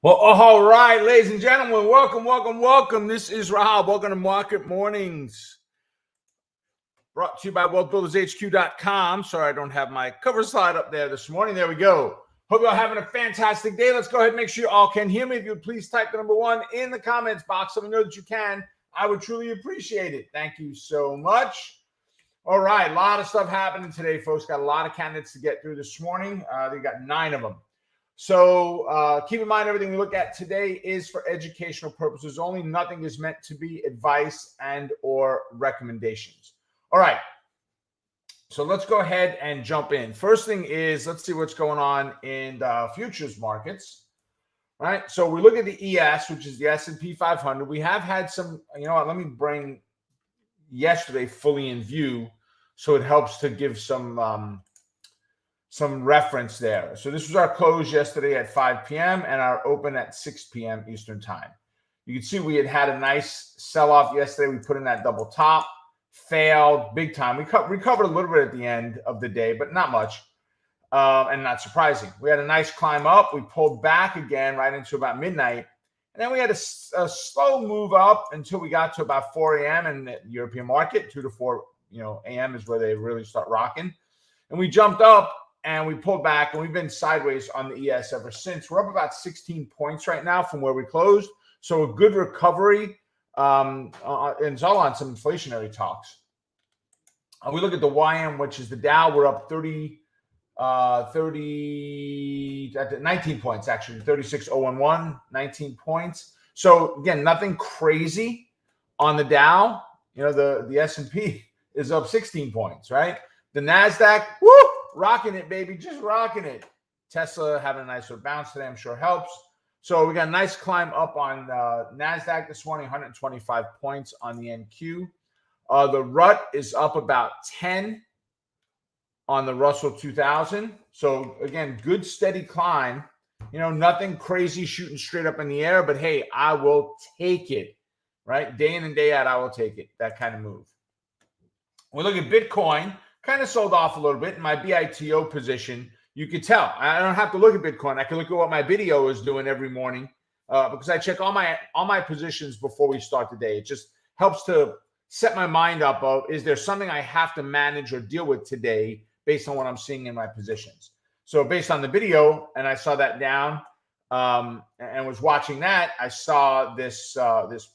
Well, all right, ladies and gentlemen, welcome. This is Rahab. Welcome to Market Mornings. Brought to you by WealthBuildersHQ.com. Sorry, I don't have my cover slide up there this morning. There we go. Hope you're all having a fantastic day. Let's go ahead and make sure you all can hear me. If you would please type the number 1 in the comments box so we know that you can. I would truly appreciate it. Thank you so much. All right, a lot of stuff happening today, folks. Got a lot of candidates to get through this morning. They got 9 of them. So keep in mind, everything we look at today is for educational purposes only. Nothing is meant to be advice and or recommendations. All right. So let's go ahead and jump in. First thing is, let's see what's going on in the futures markets. All right. So we look at the ES, which is the S&P 500. We have had some, you know what, let me bring yesterday fully in view so it helps to give some reference there. So this was our close yesterday at 5 p.m. and our open at 6 p.m. Eastern time. You can see we had a nice sell-off yesterday. We put in that double top, failed big time. We recovered a little bit at the end of the day, but not much, and not surprising. We had a nice climb up. We pulled back again right into about midnight, and then we had a slow move up until we got to about 4 a.m. in the European market. 2 to 4 a.m. is where they really start rocking, and we jumped up. And we pulled back, and we've been sideways on the ES ever since. We're up about 16 points right now from where we closed. So a good recovery, and it's all on some inflationary talks. We look at the YM, which is the Dow. We're up 19 points, actually, 36,011, 19 points. So, again, nothing crazy on the Dow. The S&P is up 16 points, right? The NASDAQ, woo! Rocking it, baby. Just rocking it. Tesla having a nice little bounce today, I'm sure helps. So we got a nice climb up on NASDAQ this morning, 125 points on the NQ. The RUT is up about 10 on the Russell 2000. So, again, good steady climb. Nothing crazy shooting straight up in the air, but, hey, I will take it, right? Day in and day out, I will take it, that kind of move. We look at Bitcoin. Kind of sold off a little bit in my BITO position. You could tell. I don't have to look at Bitcoin. I can look at what my video is doing every morning because I check all my positions before we start the day. It just helps to set my mind up of, is there something I have to manage or deal with today based on what I'm seeing in my positions? So based on the video, and I saw that down and was watching that, I saw the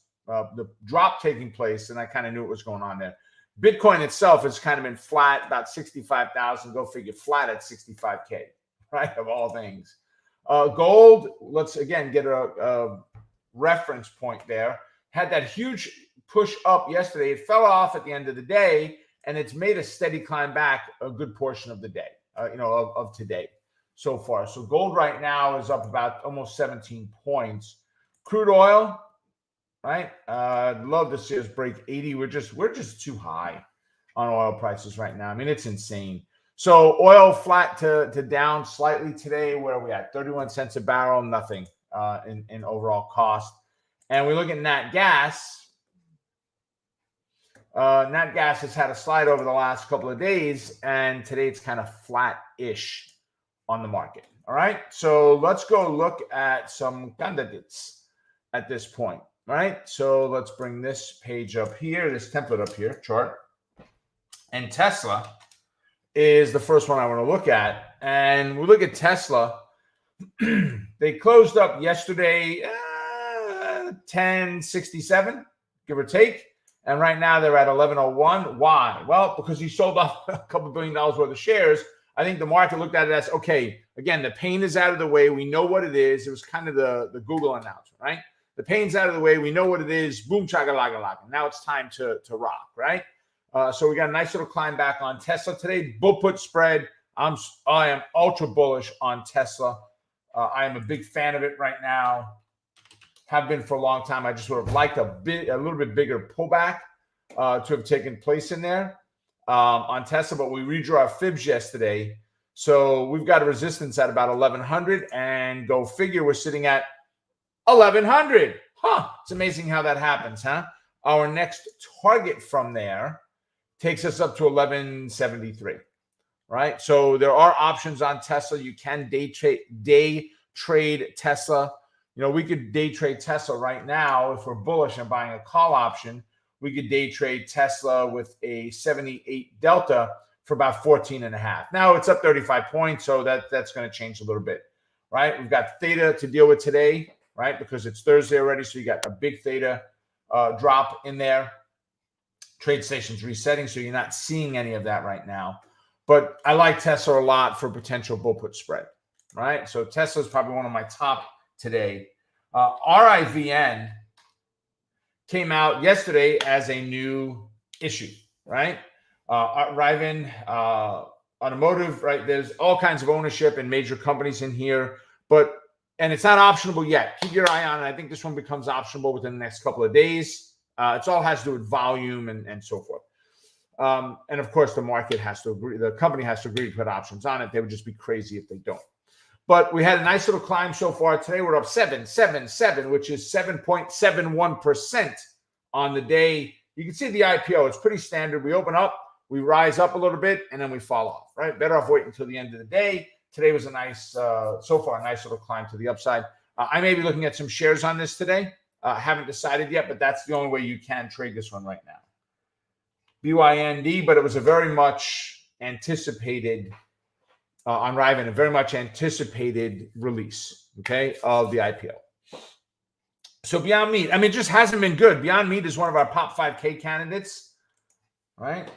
drop taking place, and I kind of knew what was going on there. Bitcoin itself has kind of been flat, about 65,000. Go figure, flat at 65K, right? Of all things. Gold, let's again get a reference point there. Had that huge push up yesterday. It fell off at the end of the day, and it's made a steady climb back a good portion of the day, of today so far. So gold right now is up about almost 17 points. Crude oil. Right, I'd love to see us break 80. We're just too high on oil prices right now. I mean, it's insane. So oil flat to down slightly today. Where are we at? 31 cents a barrel. Nothing in overall cost. And we look at nat gas. Nat gas has had a slide over the last couple of days, and today it's kind of flat-ish on the market. All right, so let's go look at some candidates at this point. All right, so let's bring this page up here, this template up here, chart. And Tesla is the first one I want to look at. And we look at Tesla. They closed up yesterday, 1067, give or take. And right now they're at 1101. Why? Well, because he sold off a couple $1 billion worth of shares. I think the market looked at it as, okay, again, the pain is out of the way. We know what it is. It was kind of the Google announcement, right? The pain's out of the way. We know what it is. Boom, chaka-laka-laka. Now it's time to rock, right? So we got a nice little climb back on Tesla today. Bull put spread. I am ultra bullish on Tesla. I am a big fan of it right now. Have been for a long time. I just would have liked a little bit bigger pullback to have taken place in there on Tesla, but we redrew our fibs yesterday. So we've got a resistance at about 1100, and go figure, we're sitting at 1100. It's amazing how that happens, huh? Our next target from there takes us up to 1173, right? So there are options on Tesla. You can day trade Tesla. we could day trade Tesla right now. If we're bullish and buying a call option, we could day trade Tesla with a 78 delta for about 14.5. Now it's up 35 points, so that's going to change a little bit, right? We've got theta to deal with today, right? Because it's Thursday already, so you got a big theta drop in there. Trade stations resetting, so you're not seeing any of that right now. But I like Tesla a lot for potential bull put spread, right? So Tesla is probably one of my top today. RIVN came out yesterday as a new issue, right? RIVN, automotive, right? There's all kinds of ownership and major companies in here, and it's not optionable yet. Keep your eye on it. I think this one becomes optionable within the next couple of days. It's all has to do with volume and so forth. And of course, the market has to agree. The company has to agree to put options on it. They would just be crazy if they don't. But we had a nice little climb so far today. We're up 777, which is 7.71% on the day. You can see the IPO. It's pretty standard. We open up, we rise up a little bit, and then we fall off, right? Better off waiting until the end of the day. Today was a nice, so far, a nice little climb to the upside. I may be looking at some shares on this today. Haven't decided yet, but that's the only way you can trade this one right now. BYND, but it was a very much anticipated on RIVN, a very much anticipated release, okay, of the IPO. So Beyond Meat, I mean, it just hasn't been good. Beyond Meat is one of our top 5K candidates, right?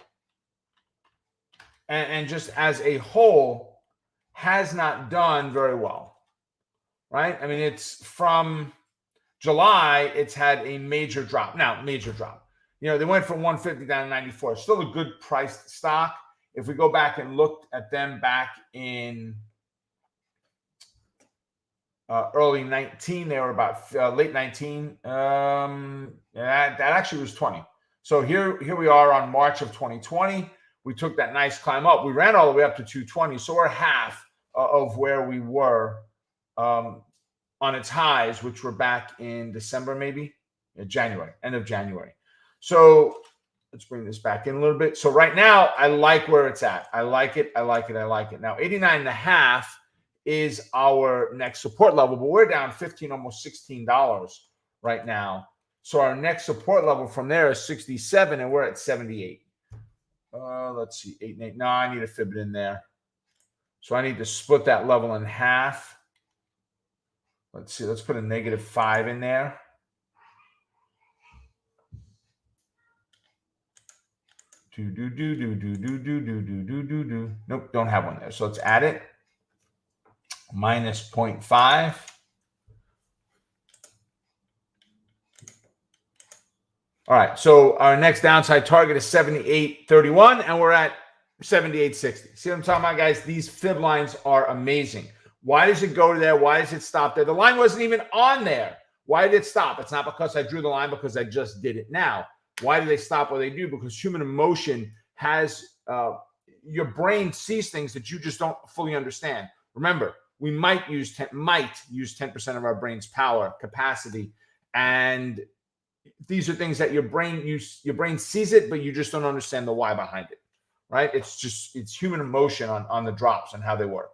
And just as a whole, has not done very well, right? I mean, it's from July, it's had a major drop. Now, major drop. They went from 150 down to 94. Still a good priced stock. If we go back and looked at them back in early 19, they were about late 19. That actually was 20. So here we are on March of 2020. We took that nice climb up. We ran all the way up to 220. So we're half of where we were on its highs, which were back in December, maybe January, end of January. So let's bring this back in a little bit. So right now, I like where it's at. I like it. I like it. I like it. Now, 89.5 is our next support level, but we're down $15, almost $16 right now. So our next support level from there is 67, and we're at 78. Let's see, 8 and 8. No, I need to fib it in there. So I need to split that level in half. Let's see. Let's put a -5 in there. Nope, don't have one there. So let's add it. Minus 0.5. All right. So our next downside target is 78.31, and we're at 78.60. See what I'm talking about, guys? These fib lines are amazing. Why does it go there? Why does it stop there? The line wasn't even on there. Why did it stop? It's not because I drew the line, because I just did it now. Why do they stop what they do? Because human emotion has your brain sees things that you just don't fully understand. Remember, we might use 10% of our brain's power capacity, and these are things that your brain sees it, but you just don't understand the why behind it, right? It's human emotion on the drops and how they work.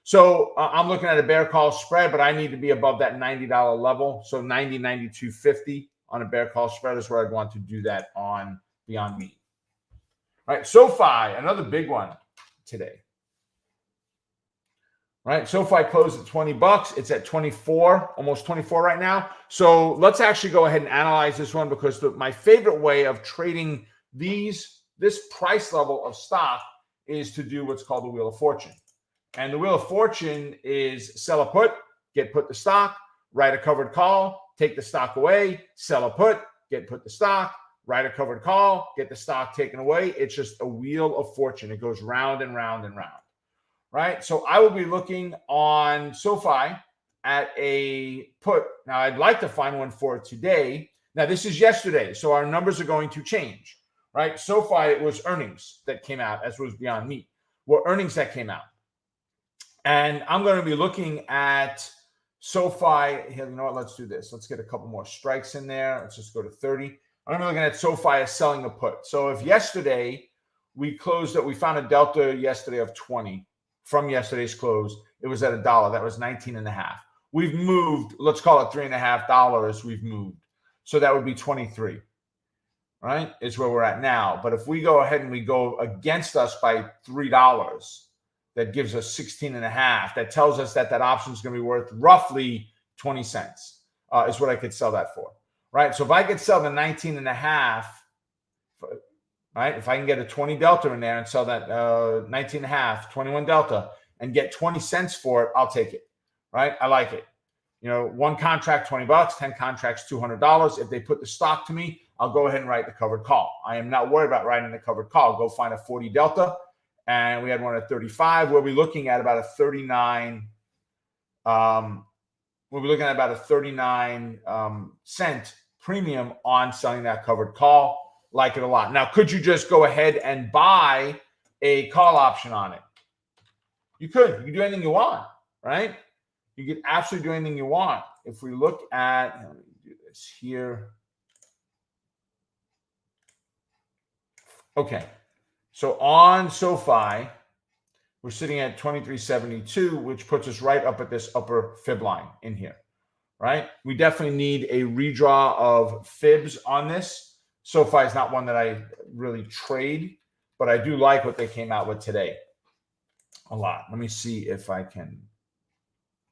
So I'm looking at a bear call spread, but I need to be above that $90 level. So 90, 92.50 on a bear call spread is where I'd want to do that on Beyond Meat. All right, SoFi, another big one today. Right, SoFi closed at $20. It's at 24, almost 24 right now. So let's actually go ahead and analyze this one, because my favorite way of trading this price level of stock is to do what's called the Wheel of Fortune. And the Wheel of Fortune is sell a put, get put the stock, write a covered call, take the stock away, sell a put, get put the stock, write a covered call, get the stock taken away. It's just a Wheel of Fortune. It goes round and round and round. Right? So I will be looking on SoFi at a put. Now, I'd like to find one for today. Now, this is yesterday, so our numbers are going to change, right? SoFi, it was earnings that came out, as was Beyond Meat. Well, earnings that came out. And I'm going to be looking at SoFi. Here, you know what? Let's do this. Let's get a couple more strikes in there. Let's just go to 30. I'm going to be looking at SoFi as selling a put. So if yesterday we found a delta yesterday of 20 from yesterday's close, it was at $1. That was 19.5. we've moved, let's call it $3.50 we've moved. So that would be 23, right? Is where we're at now. But if we go ahead and we go against us by $3, that gives us 16.5. That tells us that that option is going to be worth roughly 20 cents is what I could sell that for, right? So if I could sell the 19.5, right? If I can get a 20 delta in there and sell that 19.5, 21 delta and get 20 cents for it, I'll take it, right? I like it. You know, one contract, $20, 10 contracts, $200. If they put the stock to me, I'll go ahead and write the covered call. I am not worried about writing the covered call. Go find a 40 delta. And we had one at 35. We'll be looking at about a 39. We'll be looking at about a 39 cent premium on selling that covered call. Like it a lot. Now, could you just go ahead and buy a call option on it? You could. You can do anything you want, right? You can absolutely do anything you want. If we look at, let me do this here. Okay. So on SoFi, we're sitting at 23.72, which puts us right up at this upper fib line in here, right? We definitely need a redraw of fibs on this. SoFi is not one that I really trade, but I do like what they came out with today a lot. Let me see if I can.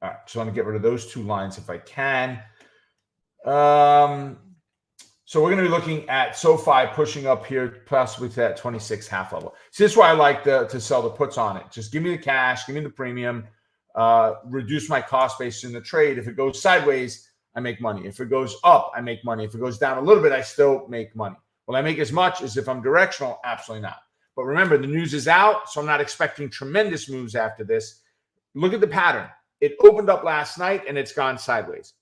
All right, so I'm going to get rid of those two lines if I can. So we're going to be looking at SoFi pushing up here, possibly to that 26 half level. See, this is why I like to sell the puts on it. Just give me the cash, give me the premium, reduce my cost base in the trade. If it goes sideways, I make money. If it goes up, I make money. If it goes down a little bit, I still make money. Will I make as much as if I'm directional? Absolutely not. But remember, the news is out, so I'm not expecting tremendous moves after this. Look at the pattern. It opened up last night, and it's gone sideways.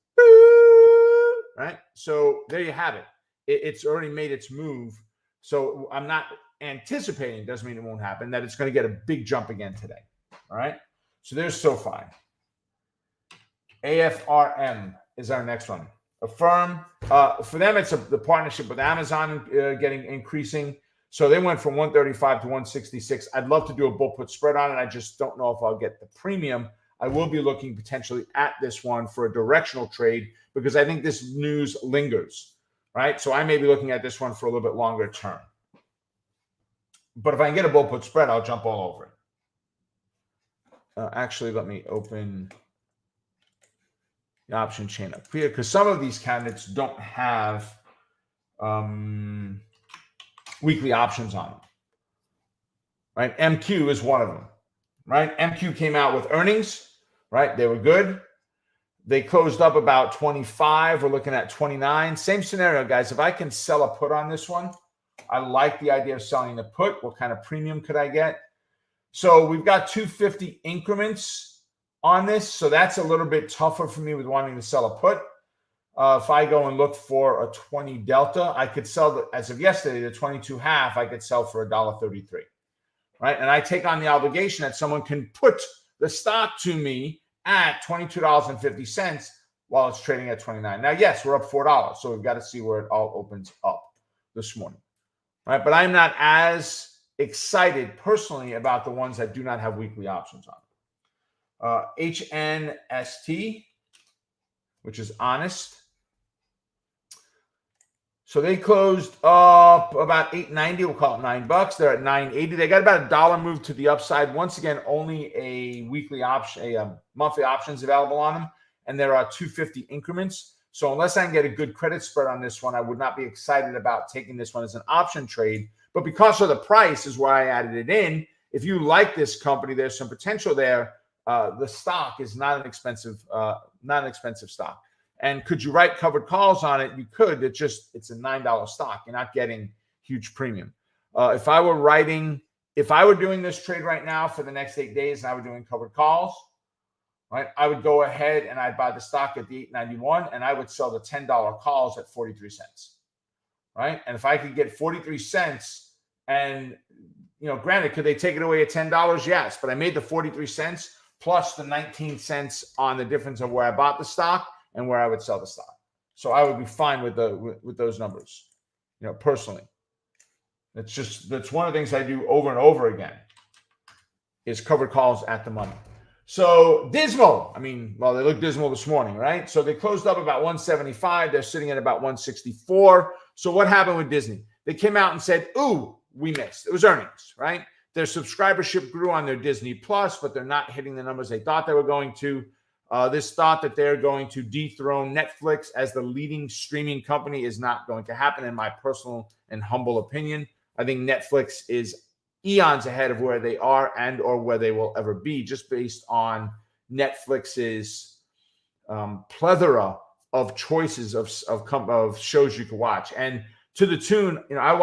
Right? So there you have it. It's already made its move. So I'm not anticipating, doesn't mean it won't happen, that it's going to get a big jump again today. All right? So there's SoFi. AFRM is our next one. Affirm. For them, it's the partnership with Amazon increasing. So they went from 135 to 166. I'd love to do a bull put spread on it. I just don't know if I'll get the premium. I will be looking potentially at this one for a directional trade because I think this news lingers, right? So I may be looking at this one for a little bit longer term. But if I can get a bull put spread, I'll jump all over it. Actually, let me open the option chain up here because some of these candidates don't have weekly options on them, right? MQ is one of them, right? MQ came out with earnings, right? They were good. They closed up about 25. We're looking at 29. Same scenario, guys. If I can sell a put on this one, I like the idea of selling the put. What kind of premium could I get? So we've got 250 increments on this. So that's a little bit tougher for me with wanting to sell a put. If I go and look for a 20 delta, I could sell, as of yesterday, the 22 half, I could sell for $1.33, right? And I take on the obligation that someone can put the stock to me at $22.50 while it's trading at 29. Now, yes, we're up $4, so we've got to see where it all opens up this morning, right? But I'm not as excited personally about the ones that do not have weekly options on. HNST, which is honest. So they closed up about $8.90. We'll call it $9. They're at $9.80. They got about $1 move to the upside. Once again, only a weekly option, a monthly options available on them, and there are 250 increments. So unless I can get a good credit spread on this one, I would not be excited about taking this one as an option trade. But because of the price is why I added it in. If you like this company, there's some potential there. The stock is not an expensive stock. And could you write covered calls on it? You could. It's a $9 stock. You're not getting huge premium. If I were doing this trade right now for the next 8 days and I were doing covered calls, right, I would go ahead and I'd buy the stock at the $8.91 and I would sell the $10 calls at 43 cents, right? And if I could get 43 cents and, granted, could they take it away at $10? Yes, but I made the 43 cents plus the 19 cents on the difference of where I bought the stock and where I would sell the stock. So I would be fine with those numbers, personally. That's one of the things I do over and over again is covered calls at the money. So dismal. I mean, well, they look dismal this morning, right? So they closed up about 175. They're sitting at about 164. So what happened with Disney? They came out and said, ooh, we missed. It was earnings, right? Their subscribership grew on their Disney Plus, but they're not hitting the numbers they thought they were going to. This thought that they're going to dethrone Netflix as the leading streaming company is not going to happen, in my personal and humble opinion. I think Netflix is eons ahead of where they are and or where they will ever be, just based on Netflix's plethora of choices of shows you can watch. And to the tune, I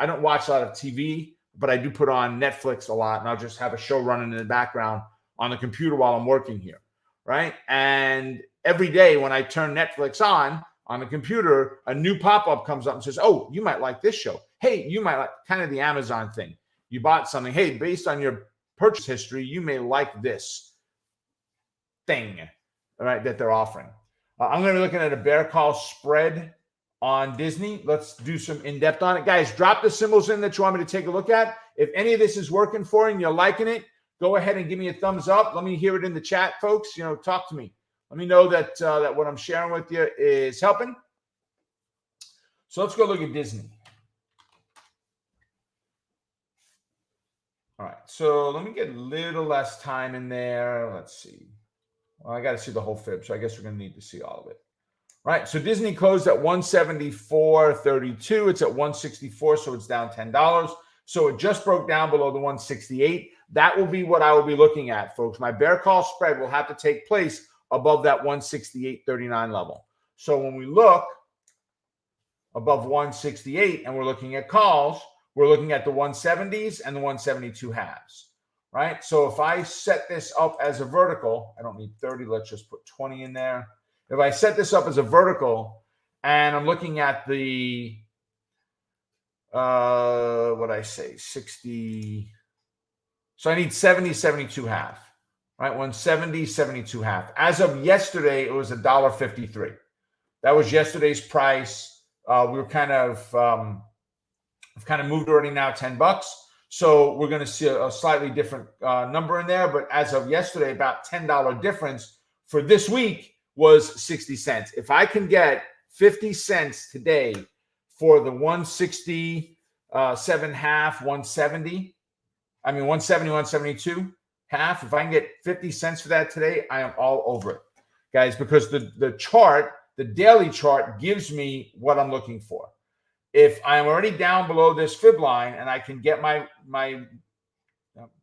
don't watch a lot of TV, but I do put on Netflix a lot, and I'll just have a show running in the background on the computer while I'm working here, right? And every day when I turn Netflix on the computer, a new pop-up comes up and says, oh, you might like this show. Hey, you might like, kind of the Amazon thing. You bought something. Hey, based on your purchase history, you may like this thing, all right, that they're offering. I'm going to be looking at a bear call spread on Disney. Let's do some in-depth on it. Guys, drop the symbols in that you want me to take a look at. If any of this is working for you and you're liking it, go ahead and give me a thumbs up. Let me hear it in the chat, folks. Talk to me. Let me know that that what I'm sharing with you is helping. So let's go look at Disney. All right, so let me get a little less time in there. Let's see. Well, I got to see the whole fib, so I guess we're going to need to see all of it. All right, so Disney closed at 174.32. It's at 164, so it's down $10. So it just broke down below the 168. That will be what I will be looking at, folks. My bear call spread will have to take place above that 168.39 level. So when we look above 168 and we're looking at calls, we're looking at the 170s and the 172 halves, right? So if I set this up as a vertical, I don't need 30, let's just put 20 in there. If I set this up as a vertical and I'm looking at the, 60, so I need 70, 72 half, right? 170, 72 half. As of yesterday, it was $1.53. That was yesterday's price. We were kind of moved already now $10. So we're going to see a slightly different number in there. But as of yesterday, about $10 difference for this week was 60 cents. If I can get 50 cents today for the 167 half, 170, 172 half, if I can get 50 cents for that today, I am all over it, guys, because the chart, the daily chart, gives me what I'm looking for. If I'm already down below this fib line and I can get my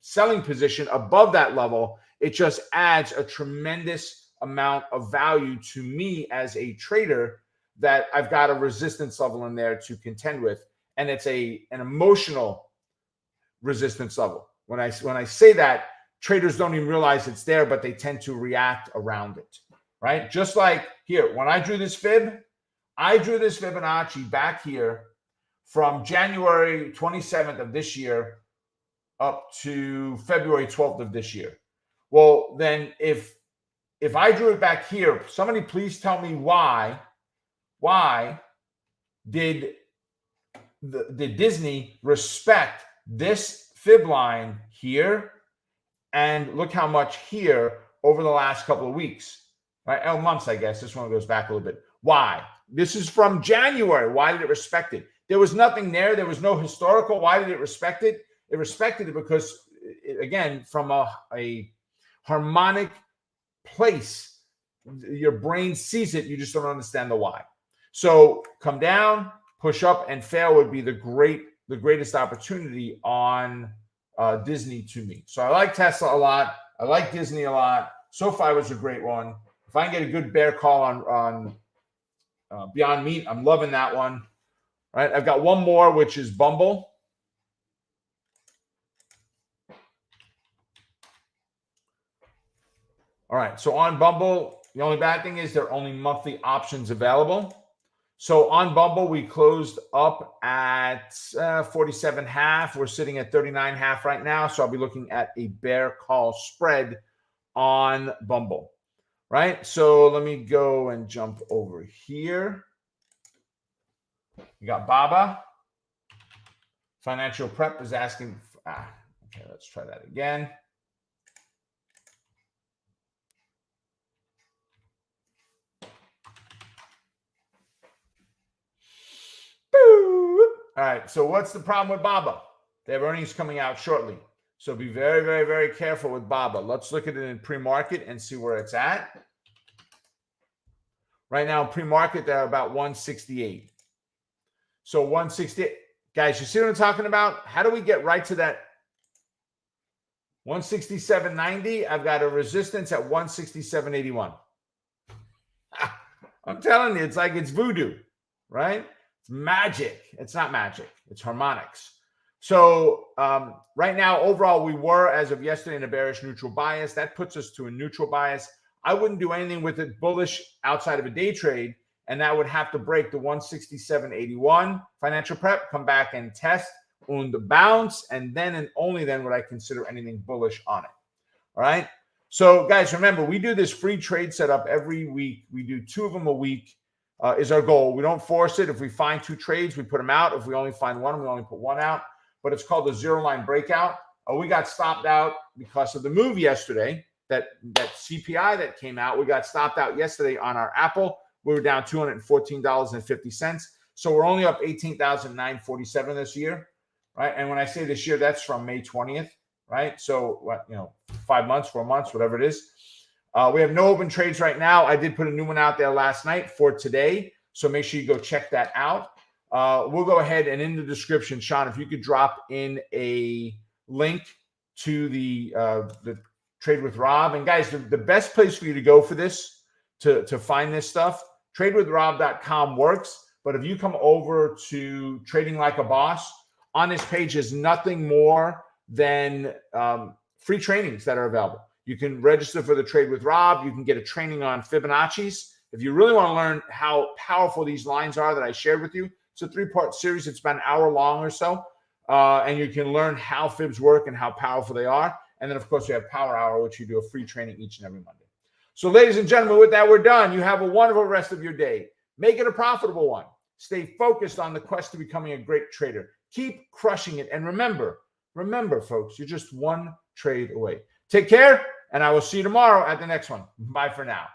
selling position above that level, it just adds a tremendous amount of value to me as a trader, that I've got a resistance level in there to contend with. And it's an emotional resistance level. When I say that, traders don't even realize it's there, but they tend to react around it, right? Just like here, when I drew this Fibonacci back here from January 27th of this year up to February 12th of this year. Well, then if I drew it back here, somebody please tell me why did Disney respect this fib line here, and look how much here over the last couple of weeks, right? Oh, months, I guess. This one goes back a little bit. Why? This is from January. Why did it respect it? There was nothing there. There was no historical. Why did it respect it? It respected it because, again, from a harmonic place, your brain sees it. You just don't understand the why. So come down, push up, and fail would be the greatest opportunity on Disney to me. So I like Tesla a lot. I like Disney a lot. SoFi was a great one. If I can get a good bear call on Beyond Meat, I'm loving that one. All right, I've got one more, which is Bumble. All right, so on Bumble, the only bad thing is there are only monthly options available. So on Bumble, we closed up at 47.5. We're sitting at 39.5 right now. So I'll be looking at a bear call spread on Bumble, right? So let me go and jump over here. We got Baba. Financial Prep is asking. Okay, let's try that again. All right. So what's the problem with BABA? They have earnings coming out shortly. So be very, very, very careful with BABA. Let's look at it in pre-market and see where it's at. Right now, pre-market, they're about 168. So 168. Guys, you see what I'm talking about? How do we get right to that 167.90? I've got a resistance at 167.81. I'm telling you, it's like it's voodoo, right? It's magic. It's not magic. It's harmonics. So right now, overall, we were, as of yesterday, in a bearish neutral bias. That puts us to a neutral bias. I wouldn't do anything with it bullish outside of a day trade, and that would have to break the 167.81 financial prep, come back and test on the bounce, and then and only then would I consider anything bullish on it. All right? So, guys, remember, we do this free trade setup every week. We do 2 of them a week is our goal. We don't force it. If we find 2 trades, we put them out. If we only find 1, we only put 1 out. But it's called the zero-line breakout. We got stopped out because of the move yesterday, that CPI that came out. We got stopped out yesterday on our Apple. We were down $214.50. So we're only up $18,947 this year, right? And when I say this year, that's from May 20th, right? So, 5 months, 4 months, whatever it is. We have no open trades right now. I did put a new one out there last night for today. So make sure you go check that out. We'll go ahead and in the description, Sean, if you could drop in a link to the Trade with Rob. And guys, the best place for you to go for this, to find this stuff, tradewithrob.com works. But if you come over to Trading Like a Boss, on this page is nothing more than free trainings that are available. You can register for the Trade with Rob. You can get a training on Fibonacci's. If you really want to learn how powerful these lines are that I shared with you, it's a 3-part series. It's about an hour long or so. And you can learn how fibs work and how powerful they are. And then, of course, we have Power Hour, which you do a free training each and every Monday. So, ladies and gentlemen, with that, we're done. You have a wonderful rest of your day. Make it a profitable one. Stay focused on the quest to becoming a great trader. Keep crushing it. And remember, folks, you're just 1 trade away. Take care, and I will see you tomorrow at the next one. Bye for now.